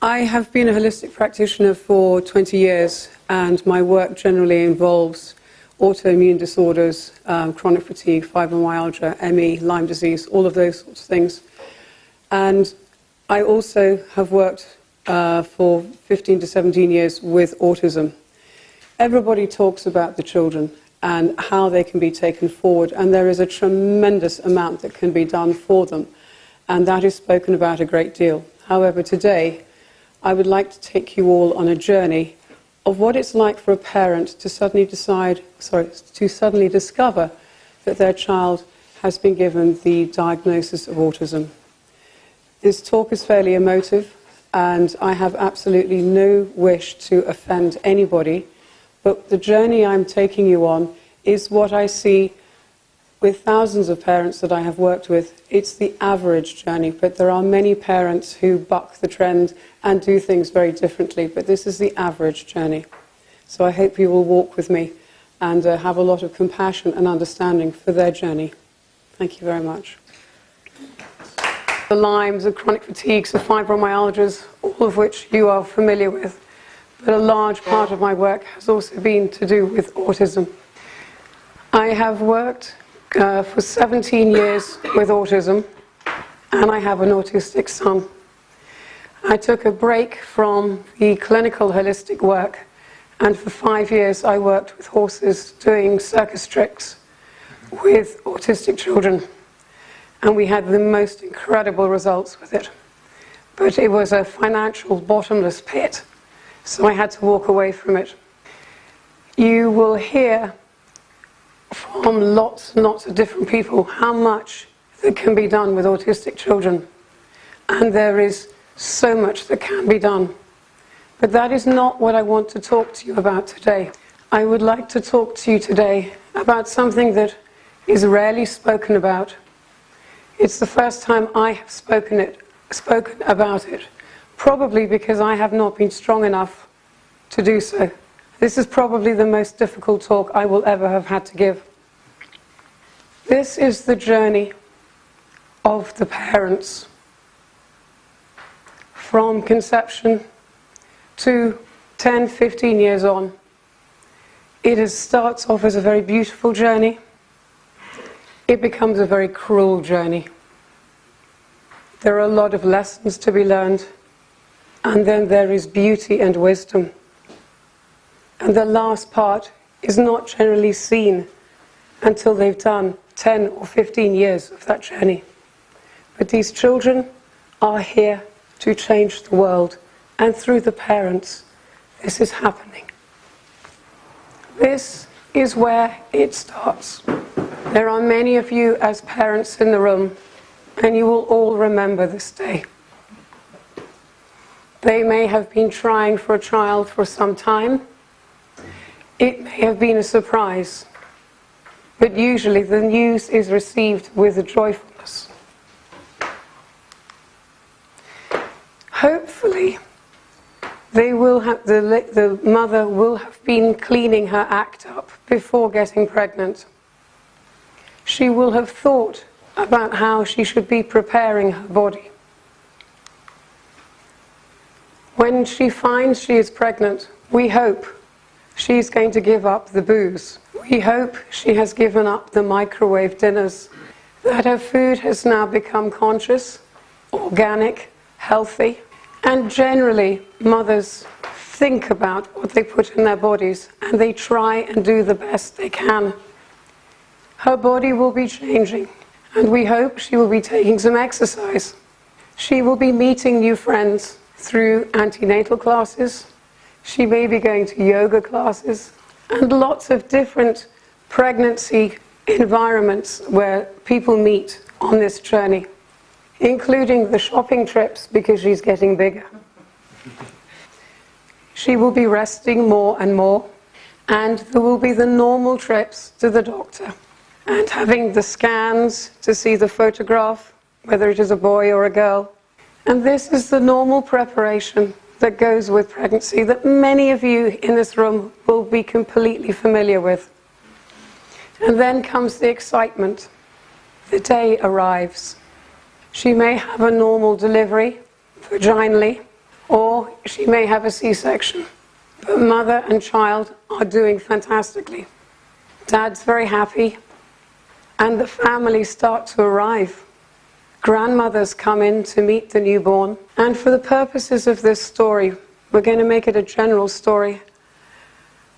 I have been a holistic practitioner for 20 years, and my work generally involves autoimmune disorders, chronic fatigue, fibromyalgia, ME, Lyme disease, all of those sorts of things. And I also have worked for 15 to 17 years with autism. Everybody talks about the children and how they can be taken forward, and there is a tremendous amount that can be done for them, and that is spoken about a great deal. However, today I would like to take you all on a journey of what it's like for a parent to suddenly discover that their child has been given the diagnosis of autism. This talk is fairly emotive, and I have absolutely no wish to offend anybody, but the journey I'm taking you on is what I see with thousands of parents that I have worked with. It's the average journey, but there are many parents who buck the trend and do things very differently, but this is the average journey. So I hope you will walk with me and have a lot of compassion and understanding for their journey. Thank you very much. The Lymes, the chronic fatigues, the fibromyalgias, all of which you are familiar with, but a large part of my work has also been to do with autism. I have worked for 17 years with autism, and I have an autistic son. I took a break from the clinical holistic work, and for 5 years I worked with horses doing circus tricks with autistic children, and we had the most incredible results with it. But it was a financial bottomless pit, so I had to walk away from it. You will hear from lots and lots of different people how much that can be done with autistic children, and there is so much that can be done. But that is not what I want to talk to you about today. I would like to talk to you today about something that is rarely spoken about. It's the first time I have spoken about it, probably because I have not been strong enough to do so. This is probably the most difficult talk I will ever have had to give. This is the journey of the parents from conception to 10, 15 years on. It starts off as a very beautiful journey. It becomes a very cruel journey. There are a lot of lessons to be learned, and then there is beauty and wisdom. And the last part is not generally seen until they've done 10 or 15 years of that journey. But these children are here to change the world, and through the parents, this is happening. This is where it starts. There are many of you as parents in the room, and you will all remember this day. They may have been trying for a child for some time. It may have been a surprise, but usually the news is received with a joyfulness. Hopefully, the mother will have been cleaning her act up before getting pregnant. She will have thought about how she should be preparing her body. When she finds she is pregnant, we hope she's going to give up the booze. We hope she has given up the microwave dinners, that her food has now become conscious, organic, healthy, and generally mothers think about what they put in their bodies, and they try and do the best they can. Her body will be changing, and we hope she will be taking some exercise. She will be meeting new friends through antenatal classes. She may be going to yoga classes and lots of different pregnancy environments where people meet on this journey, including the shopping trips because she's getting bigger. She will be resting more and more, and there will be the normal trips to the doctor and having the scans to see the photograph, whether it is a boy or a girl. And this is the normal preparation that goes with pregnancy that many of you in this room will be completely familiar with. And then comes the excitement. The day arrives. She may have a normal delivery, vaginally, or she may have a C-section. But mother and child are doing fantastically. Dad's very happy, and the family start to arrive. Grandmothers come in to meet the newborn, and for the purposes of this story, we're going to make it a general story.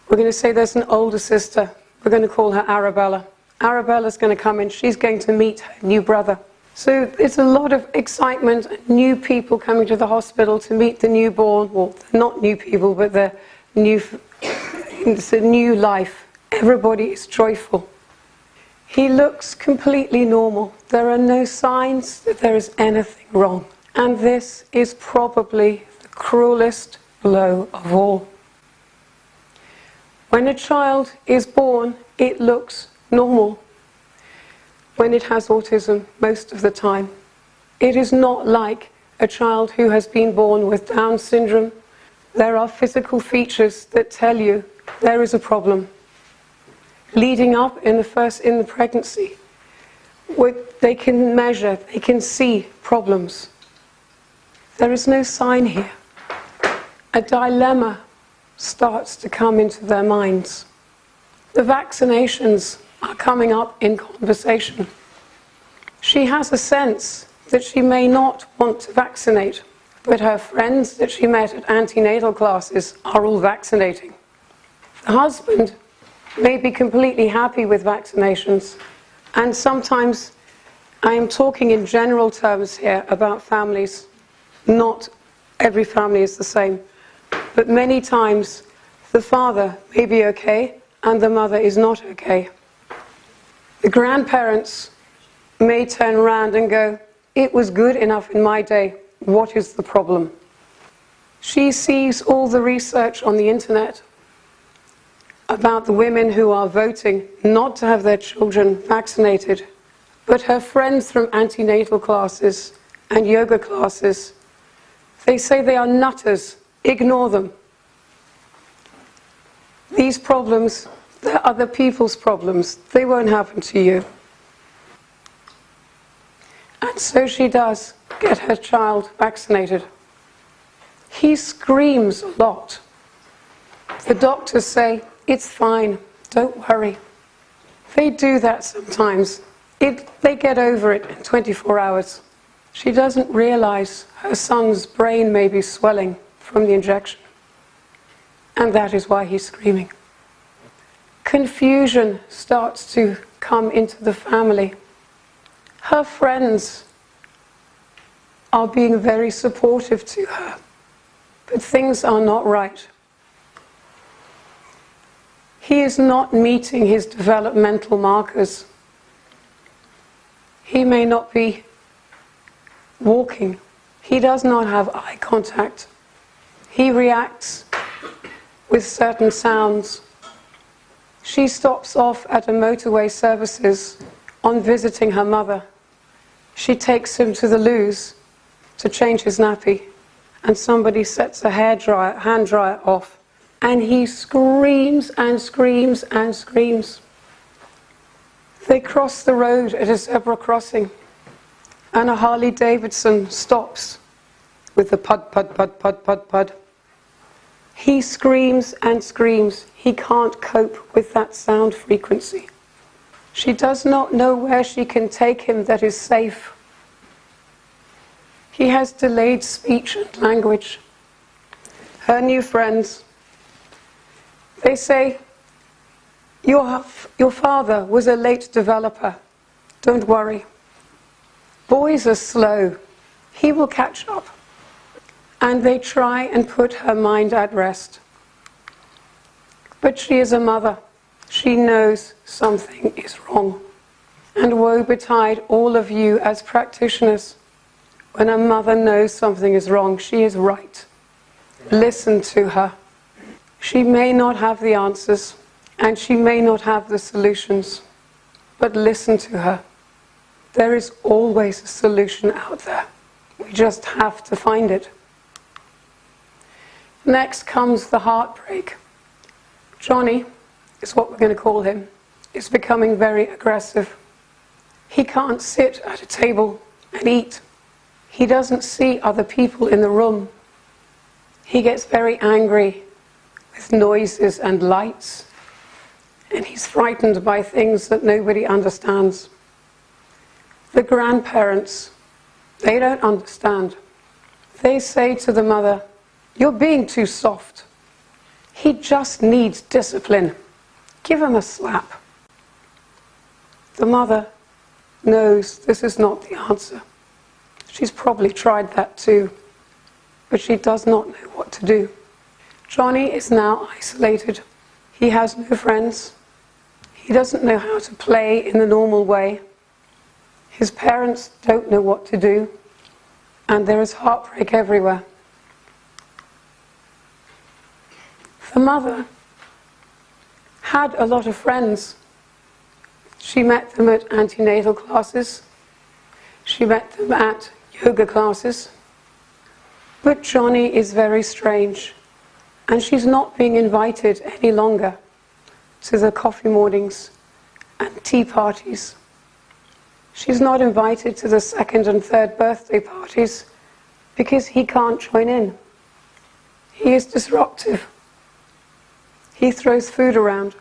We're going to say there's an older sister. We're going to call her Arabella. Arabella's going to come in. She's going to meet her new brother. So it's a lot of excitement, new people coming to the hospital to meet the newborn. Well, they're not new people, but they're new. It's a new life. Everybody is joyful. He looks completely normal. There are no signs that there is anything wrong. And this is probably the cruelest blow of all. When a child is born, it looks normal. When it has autism, most of the time, it is not like a child who has been born with Down syndrome. There are physical features that tell you there is a problem. Leading up in the pregnancy, they can measure, they can see problems. There is no sign here. A dilemma starts to come into their minds. The vaccinations are coming up in conversation. She has a sense that she may not want to vaccinate, but her friends that she met at antenatal classes are all vaccinating. The husband may be completely happy with vaccinations, and sometimes I am talking in general terms here about families. Not every family is the same, but many times the father may be okay and the mother is not okay. The grandparents may turn around and go, "It was good enough in my day, what is the problem?" She sees all the research on the internet about the women who are voting not to have their children vaccinated, but her friends from antenatal classes and yoga classes, they say they are nutters, ignore them. These problems, they're other people's problems, they won't happen to you. And so she does get her child vaccinated. He screams a lot. The doctors say, "It's fine, don't worry." They do that sometimes. They get over it in 24 hours. She doesn't realize her son's brain may be swelling from the injection. And that is why he's screaming. Confusion starts to come into the family. Her friends are being very supportive to her, but things are not right. He is not meeting his developmental markers. He may not be walking. He does not have eye contact. He reacts with certain sounds. She stops off at a motorway services on visiting her mother. She takes him to the loos to change his nappy, and somebody sets a hand dryer off, and he screams and screams and screams. They cross the road at a zebra crossing, and a Harley Davidson stops with the pud, pud, pud, pud, pud, pud. He screams and screams. He can't cope with that sound frequency. She does not know where she can take him that is safe. He has delayed speech and language. Her new friends, they say, your father was a late developer. Don't worry. Boys are slow. He will catch up. And they try and put her mind at rest. But she is a mother. She knows something is wrong. And woe betide all of you as practitioners. When a mother knows something is wrong, she is right. Listen to her. She may not have the answers, and she may not have the solutions, but listen to her. There is always a solution out there. We just have to find it. Next comes the heartbreak. Johnny, is what we're going to call him, is becoming very aggressive. He can't sit at a table and eat. He doesn't see other people in the room. He gets very angry with noises and lights, and he's frightened by things that nobody understands. The grandparents, they don't understand. They say to the mother, "You're being too soft. He just needs discipline. Give him a slap." The mother knows this is not the answer. She's probably tried that too, but she does not know what to do. Johnny is now isolated. He has no friends. He doesn't know how to play in the normal way. His parents don't know what to do, and there is heartbreak everywhere. The mother had a lot of friends. She met them at antenatal classes. She met them at yoga classes. But Johnny is very strange, and she's not being invited any longer to the coffee mornings and tea parties. She's not invited to the second and third birthday parties because he can't join in. He is disruptive. He throws food around.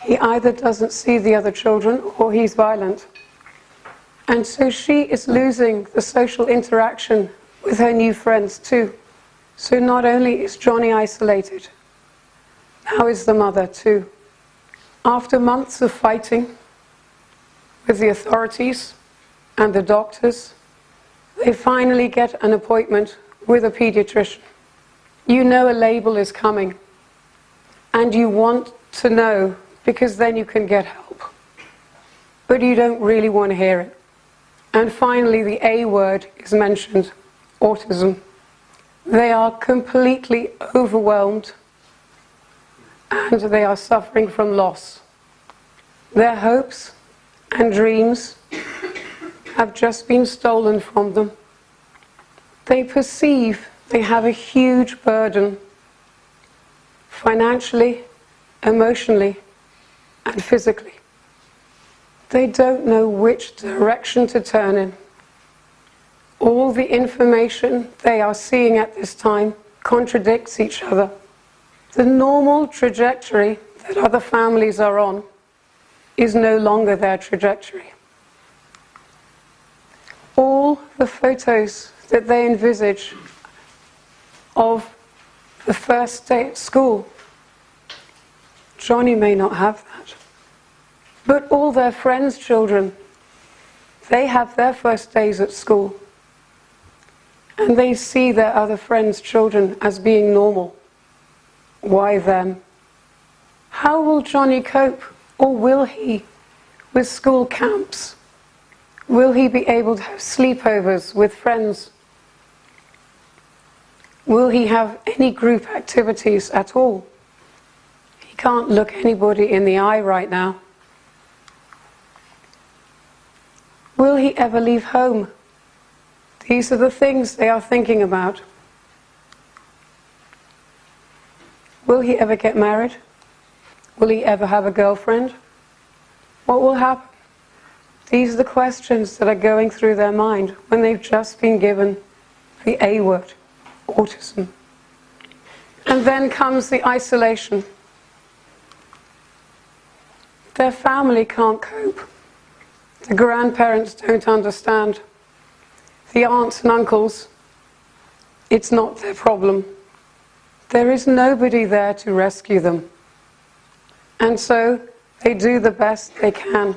He either doesn't see the other children or he's violent. And so she is losing the social interaction with her new friends too. So not only is Johnny isolated, now is the mother too. After months of fighting with the authorities and the doctors, they finally get an appointment with a pediatrician. You know a label is coming, and you want to know because then you can get help. But you don't really want to hear it. And finally the A word is mentioned, autism. They are completely overwhelmed and they are suffering from loss. Their hopes and dreams have just been stolen from them. They perceive they have a huge burden, financially, emotionally, and physically. They don't know which direction to turn in. All the information they are seeing at this time contradicts each other. The normal trajectory that other families are on is no longer their trajectory. All the photos that they envisage of the first day at school, Johnny may not have that. But all their friends' children, they have their first days at school. And they see their other friends' children as being normal. Why them? How will Johnny cope, or will he, with school camps? Will he be able to have sleepovers with friends? Will he have any group activities at all? He can't look anybody in the eye right now. Will he ever leave home? These are the things they are thinking about. Will he ever get married? Will he ever have a girlfriend? What will happen? These are the questions that are going through their mind when they've just been given the A word, autism. And then comes the isolation. Their family can't cope. The grandparents don't understand. The aunts and uncles, it's not their problem. There is nobody there to rescue them. And so they do the best they can.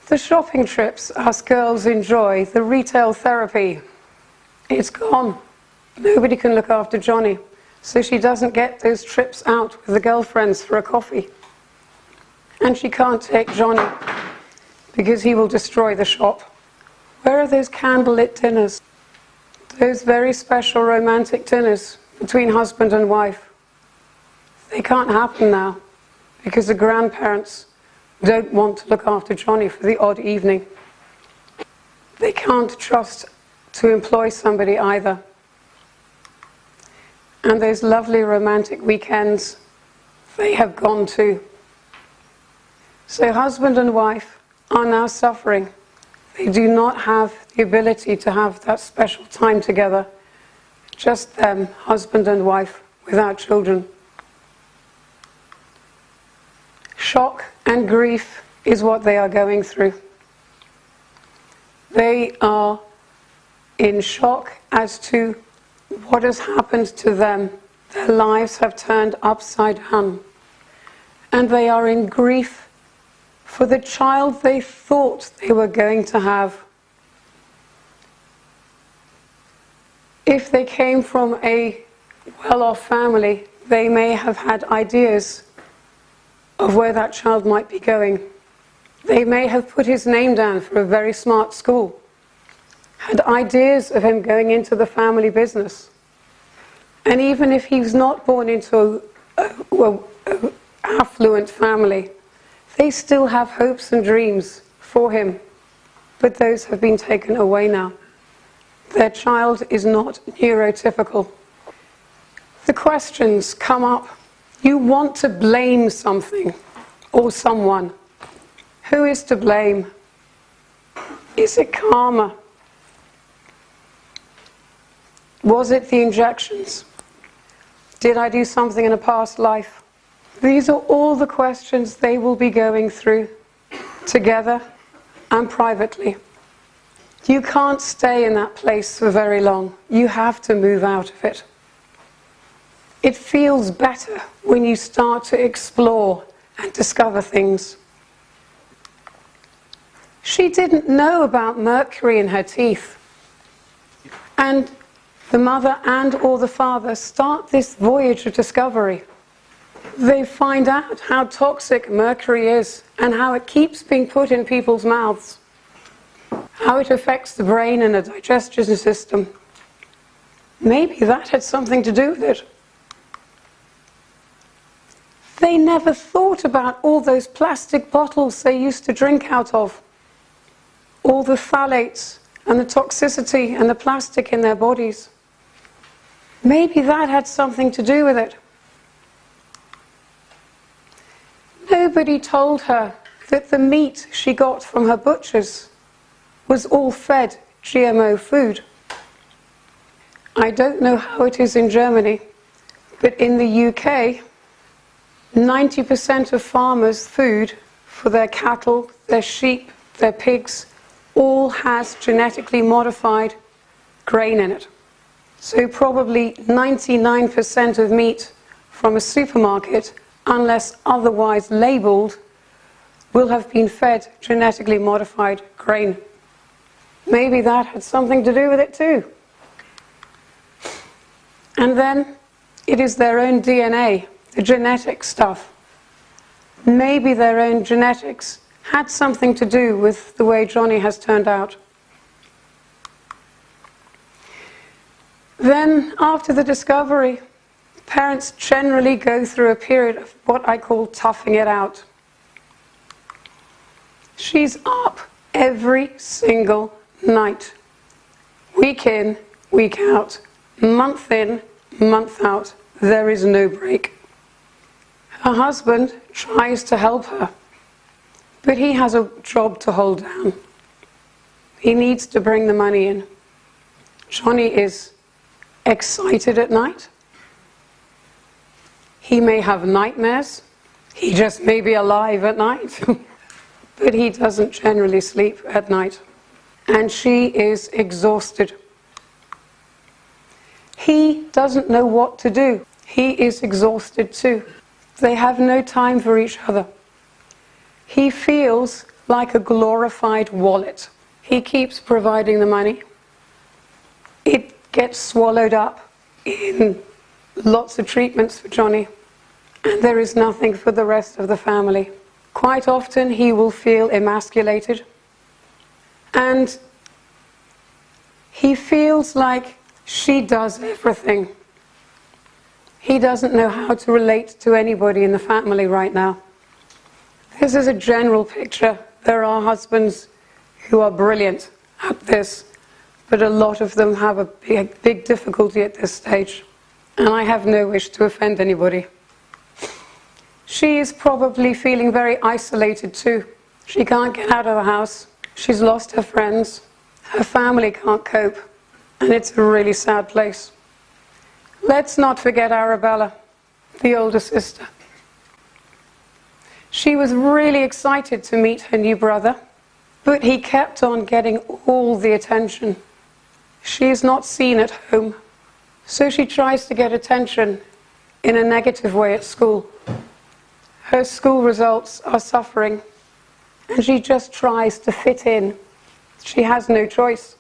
The shopping trips us girls enjoy, the retail therapy, it's gone. Nobody can look after Johnny. So she doesn't get those trips out with the girlfriends for a coffee. And she can't take Johnny because he will destroy the shop. Where are those candlelit dinners? Those very special romantic dinners between husband and wife? They can't happen now because the grandparents don't want to look after Johnny for the odd evening. They can't trust to employ somebody either. And those lovely romantic weekends, they have gone too. So husband and wife are now suffering. They do not have the ability to have that special time together, just them, husband and wife, without children. Shock and grief is what they are going through. They are in shock as to what has happened to them. Their lives have turned upside down. And they are in grief for the child they thought they were going to have. If they came from a well-off family, they may have had ideas of where that child might be going. They may have put his name down for a very smart school, had ideas of him going into the family business. And even if he's not born into an affluent family, they still have hopes and dreams for him. But those have been taken away now. Their child is not neurotypical. The questions come up. You want to blame something or someone. Who is to blame? Is it karma? Was it the injections? Did I do something in a past life? These are all the questions they will be going through, together and privately. You can't stay in that place for very long. You have to move out of it. It feels better when you start to explore and discover things. She didn't know about mercury in her teeth. And the mother and or the father start this voyage of discovery. They find out how toxic mercury is and how it keeps being put in people's mouths, how it affects the brain and the digestion system. Maybe that had something to do with it. They never thought about all those plastic bottles they used to drink out of, all the phthalates and the toxicity and the plastic in their bodies. Maybe that had something to do with it. Nobody told her that the meat she got from her butchers was all fed GMO food. I don't know how it is in Germany, but in the UK, 90% of farmers' food for their cattle, their sheep, their pigs, all has genetically modified grain in it. So probably 99% of meat from a supermarket, unless otherwise labeled, will have been fed genetically modified grain. Maybe that had something to do with it too. And then it is their own DNA, the genetic stuff. Maybe their own genetics had something to do with the way Johnny has turned out. Then, after the discovery, parents generally go through a period of what I call toughing it out. She's up every single night, week in, week out, month in, month out. There is no break. Her husband tries to help her, but he has a job to hold down. He needs to bring the money in. Johnny is excited at night. He may have nightmares. He just may be alive at night. But he doesn't generally sleep at night. And she is exhausted. He doesn't know what to do. He is exhausted too. They have no time for each other. He feels like a glorified wallet. He keeps providing the money. It gets swallowed up in lots of treatments for Johnny, and there is nothing for the rest of the family. Quite often he will feel emasculated, and he feels like she does everything. He doesn't know how to relate to anybody in the family right now. This is a general picture. There are husbands who are brilliant at this, but a lot of them have a big difficulty at this stage. And I have no wish to offend anybody. She is probably feeling very isolated too. She can't get out of the house. She's lost her friends, her family can't cope, and it's a really sad place. Let's not forget Arabella, the older sister. She was really excited to meet her new brother, but he kept on getting all the attention. She is not seen at home, so she tries to get attention in a negative way at school. Her school results are suffering, and she just tries to fit in. She has no choice.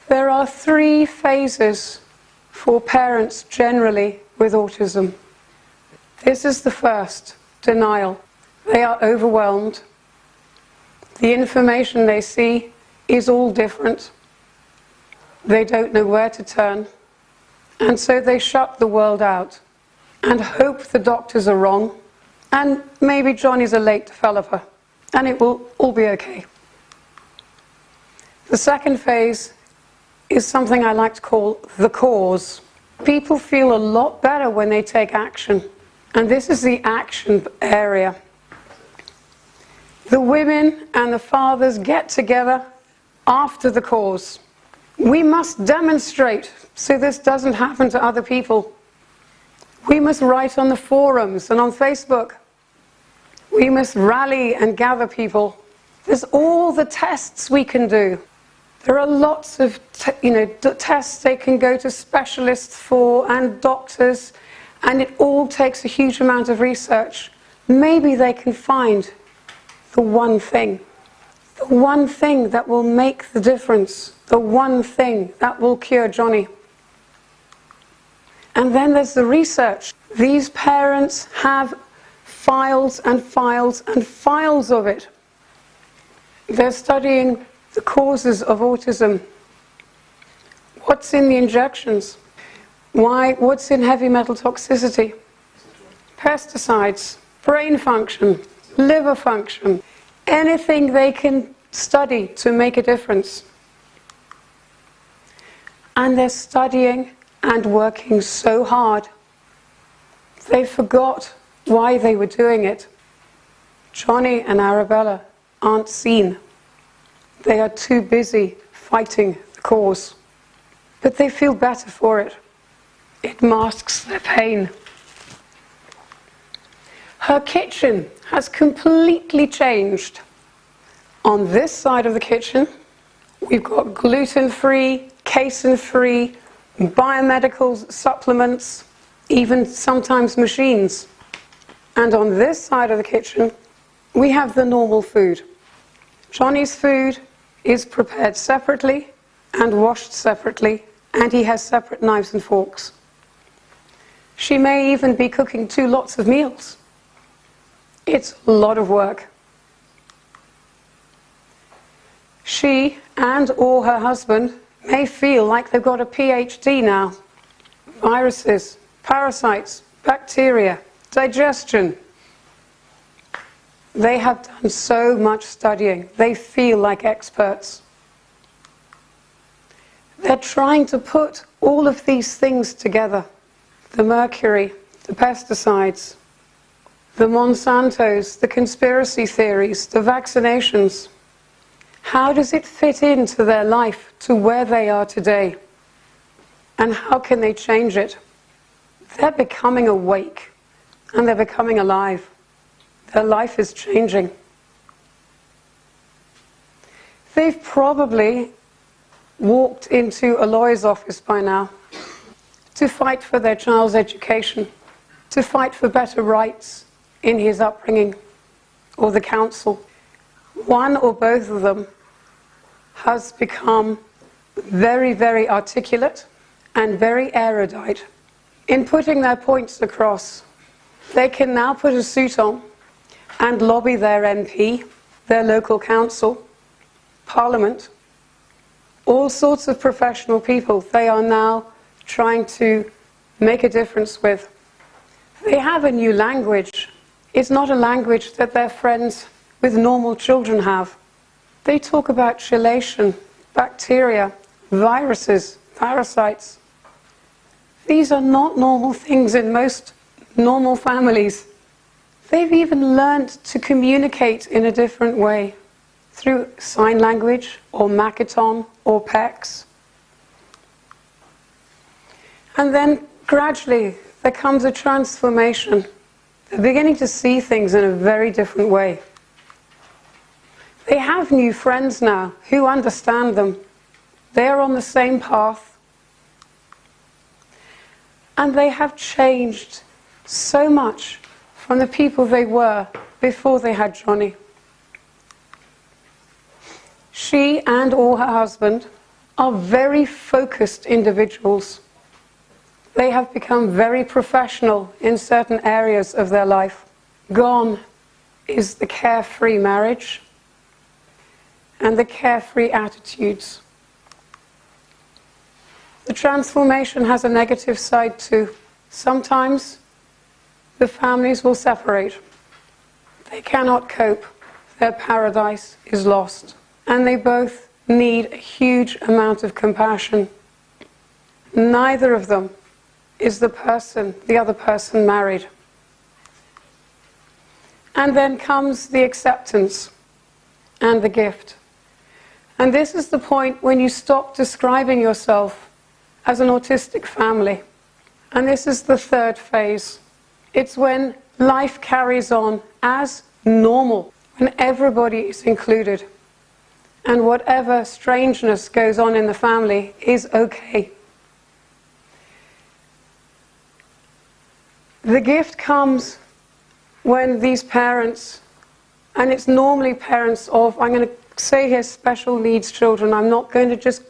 There are 3 phases for parents generally with autism. This is the first, denial. They are overwhelmed. The information they see is all different. They don't know where to turn. And so they shut the world out and hope the doctors are wrong. And maybe Johnny's a late developer. And it will all be okay. The second phase is something I like to call the cause. People feel a lot better when they take action. And this is the action area. The women and the fathers get together after the cause. We must demonstrate so this doesn't happen to other people. We must write on the forums and on Facebook. We must rally and gather people. There's all the tests we can do. There are lots of tests they can go to specialists for and doctors, and it all takes a huge amount of research. Maybe they can find the one thing that will make the difference, the one thing that will cure Johnny. And then there's the research. These parents have files and files and files of it. They're studying the causes of autism. What's in the injections? What's in heavy metal toxicity? Pesticides, brain function, liver function, anything they can study to make a difference. And they're studying and working so hard. They forgot why they were doing it. Johnny and Arabella aren't seen. They are too busy fighting the cause. But they feel better for it. It masks their pain. Her kitchen has completely changed. On this side of the kitchen, we've got gluten-free, casein-free, biomedical supplements, even sometimes machines. And on this side of the kitchen, we have the normal food. Johnny's food is prepared separately and washed separately, and he has separate knives and forks. She may even be cooking 2 lots of meals. It's a lot of work. She and or her husband may feel like they've got a PhD now. Viruses, parasites, bacteria, digestion. They have done so much studying. They feel like experts. They're trying to put all of these things together. The mercury, the pesticides, the Monsantos, the conspiracy theories, the vaccinations. How does it fit into their life to where they are today? And how can they change it? They're becoming awake and they're becoming alive. Their life is changing. They've probably walked into a lawyer's office by now to fight for their child's education, to fight for better rights in his upbringing, or the council. One or both of them has become very, very articulate and very erudite in putting their points across. They can now put a suit on and lobby their MP, their local council, parliament, all sorts of professional people they are now trying to make a difference with. They have a new language. It's not a language that their friends with normal children have. They talk about chelation, bacteria, viruses, parasites. These are not normal things in most normal families. They've even learned to communicate in a different way through sign language or Makaton or PECs. And then gradually there comes a transformation. They're beginning to see things in a very different way. They have new friends now who understand them. They're on the same path. And they have changed so much from the people they were before they had Johnny. She and or her husband are very focused individuals. They have become very professional in certain areas of their life. Gone is the carefree marriage and the carefree attitudes. The transformation has a negative side too. Sometimes the families will separate. They cannot cope. Their paradise is lost. And they both need a huge amount of compassion. Neither of them is the other person married. And then comes the acceptance and the gift. And this is the point when you stop describing yourself as an autistic family. And this is the third phase. It's when life carries on as normal, when everybody is included. And whatever strangeness goes on in the family is okay. The gift comes when these parents, and it's normally parents of, I'm going to say here special needs children, I'm not going to just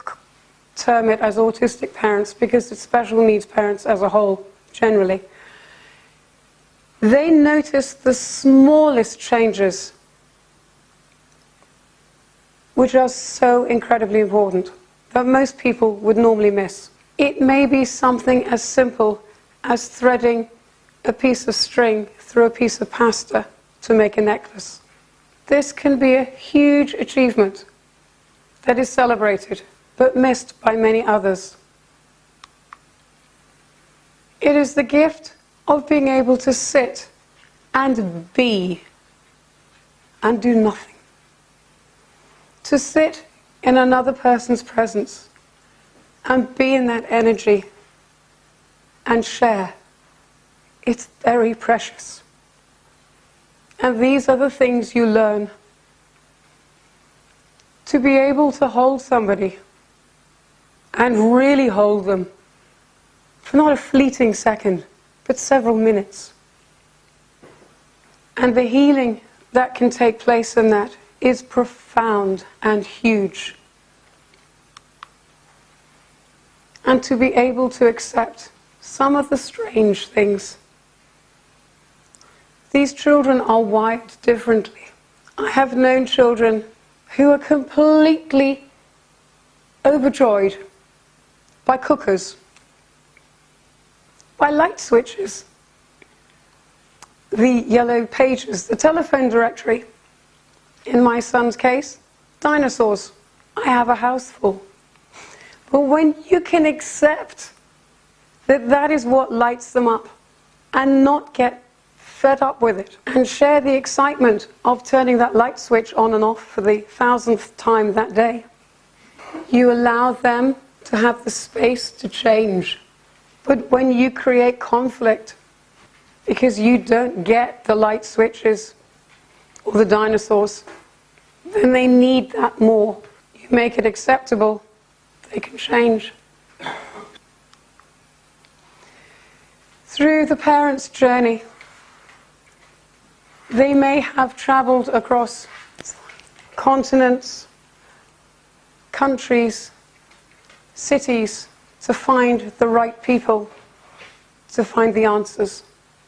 term it as autistic parents because it's special needs parents as a whole, generally. They notice the smallest changes which are so incredibly important that most people would normally miss. It may be something as simple as threading a piece of string through a piece of pasta to make a necklace. This can be a huge achievement that is celebrated, but missed by many others. It is the gift of being able to sit and be and do nothing. To sit in another person's presence and be in that energy and share. It's very precious. And these are the things you learn. To be able to hold somebody and really hold them for not a fleeting second, but several minutes. And the healing that can take place in that is profound and huge. And to be able to accept some of the strange things. These children are wired differently. I have known children who are completely overjoyed by cookers, by light switches, the yellow pages, the telephone directory. In my son's case, dinosaurs. I have a house full. But when you can accept that that is what lights them up and not get fed up with it and share the excitement of turning that light switch on and off for the 1000th time that day, you allow them to have the space to change. But when you create conflict because you don't get the light switches or the dinosaurs, then they need that more. You make it acceptable, they can change. Through the parent's journey, they may have traveled across continents, countries, cities to find the right people, to find the answers.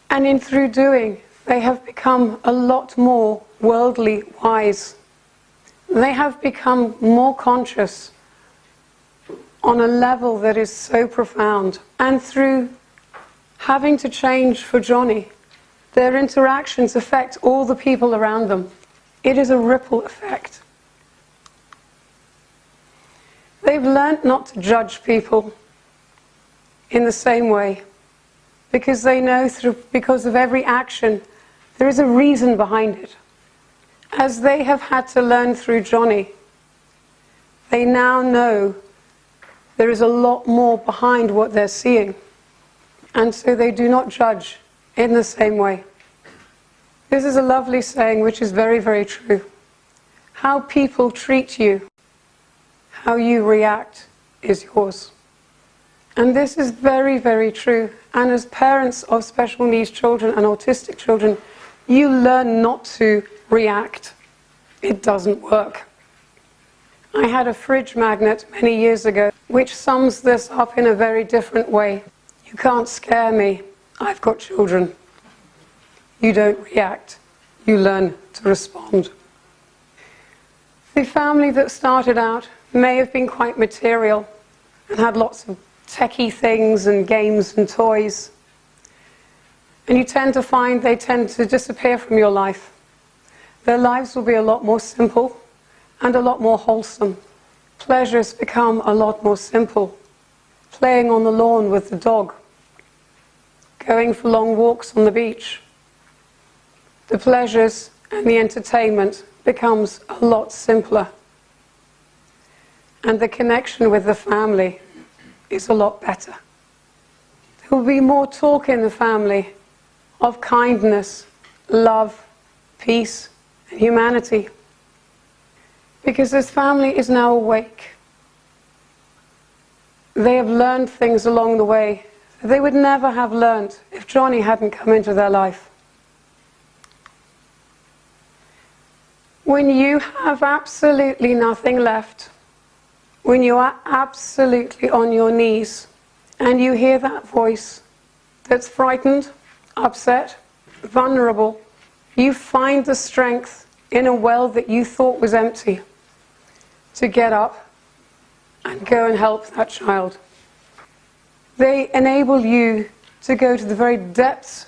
And in through doing, they have become a lot more worldly wise. They have become more conscious on a level that is so profound. And through having to change for Johnny, their interactions affect all the people around them. It is a ripple effect. They've learnt not to judge people in the same way, because they know because of every action There is a reason behind it. As they have had to learn through Johnny, they now know there is a lot more behind what they're seeing. And so they do not judge in the same way. This is a lovely saying which is very, very true. How people treat you, how you react is yours. And this is very, very true. And as parents of special needs children and autistic children, you learn not to react. It doesn't work. I had a fridge magnet many years ago which sums this up in a very different way. You can't scare me. I've got children. You don't react. You learn to respond. The family that started out may have been quite material and had lots of techie things and games and toys. And you tend to find they tend to disappear from your life. Their lives will be a lot more simple and a lot more wholesome. Pleasures become a lot more simple. Playing on the lawn with the dog. Going for long walks on the beach. The pleasures and the entertainment becomes a lot simpler. And the connection with the family is a lot better. There will be more talk in the family of kindness, love, peace, and humanity. Because this family is now awake. They have learned things along the way that they would never have learned if Johnny hadn't come into their life. When you have absolutely nothing left, when you are absolutely on your knees and you hear that voice that's frightened, upset, vulnerable, you find the strength in a well that you thought was empty to get up and go and help that child. They enable you to go to the very depths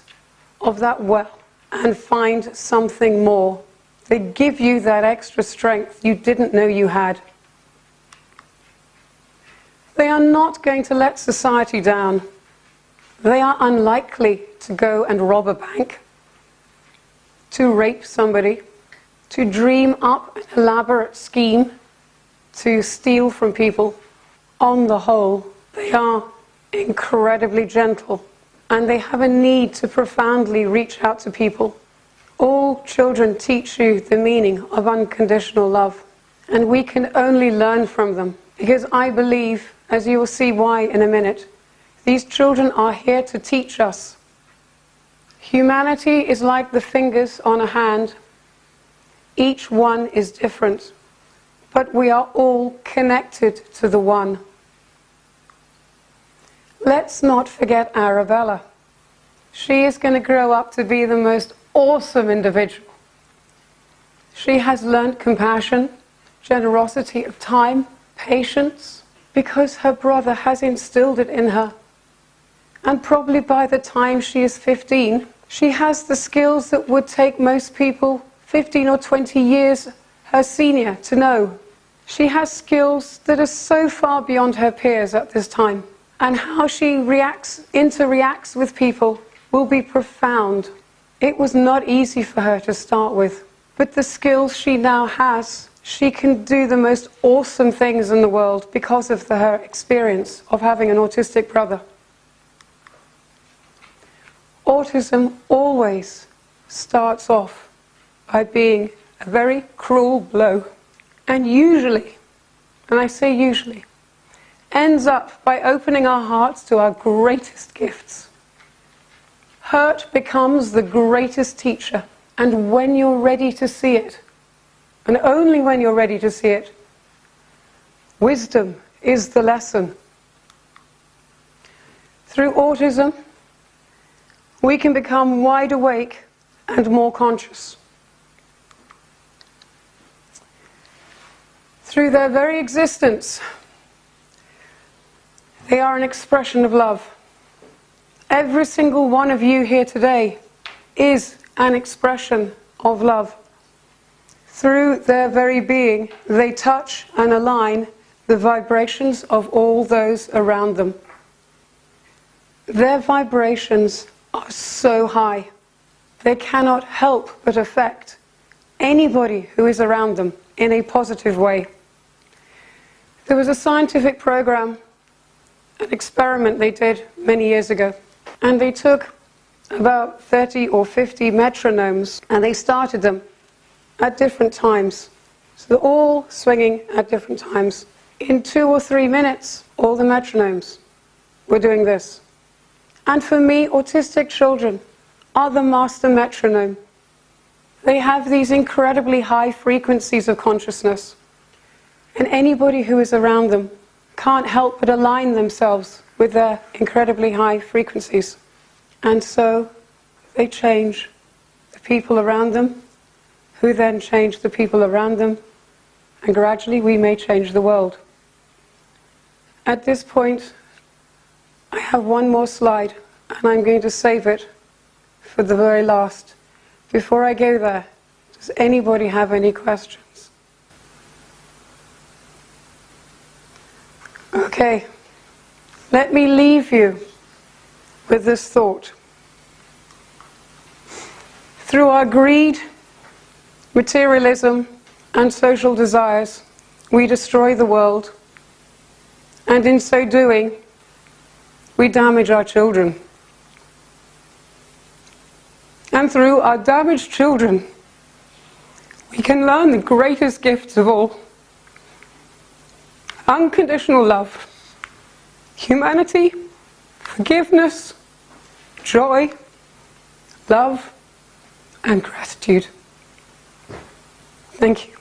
of that well and find something more. They give you that extra strength you didn't know you had. They are not going to let society down. They are unlikely to go and rob a bank, to rape somebody, to dream up an elaborate scheme to steal from people. On the whole, they are incredibly gentle, and they have a need to profoundly reach out to people. All children teach you the meaning of unconditional love, and we can only learn from them, because I believe, as you will see why in a minute, these children are here to teach us. Humanity is like the fingers on a hand. Each one is different, but we are all connected to the one. Let's not forget Arabella. She is going to grow up to be the most awesome individual. She has learned compassion, generosity of time, patience, because her brother has instilled it in her. And probably by the time she is 15, she has the skills that would take most people 15 or 20 years her senior to know. She has skills that are so far beyond her peers at this time. And how she interacts with people will be profound. It was not easy for her to start with, but the skills she now has, she can do the most awesome things in the world because of her experience of having an autistic brother. Autism always starts off by being a very cruel blow, and usually, and I say usually, ends up by opening our hearts to our greatest gifts. Hurt becomes the greatest teacher, and when you're ready to see it, and only when you're ready to see it, wisdom is the lesson. Through autism, we can become wide awake and more conscious. Through their very existence, they are an expression of love. Every single one of you here today is an expression of love. Through their very being, they touch and align the vibrations of all those around them. Their vibrations are so high. they cannot help but affect anybody who is around them in a positive way. There was a scientific program, an experiment they did many years ago, and they took about 30 or 50 metronomes and they started them at different times. So they're all swinging at different times. In 2 or 3 minutes, all the metronomes were doing this. And for me, autistic children are the master metronome. They have these incredibly high frequencies of consciousness. And anybody who is around them can't help but align themselves with their incredibly high frequencies. And so they change the people around them, who then change the people around them, and gradually we may change the world. At this point, I have one more slide, and I'm going to save it for the very last. Before I go there, does anybody have any questions? Okay, let me leave you with this thought. Through our greed, materialism, and social desires, we destroy the world, and in so doing, we damage our children. And through our damaged children, we can learn the greatest gifts of all: unconditional love, humanity, forgiveness, joy, love, and gratitude. Thank you.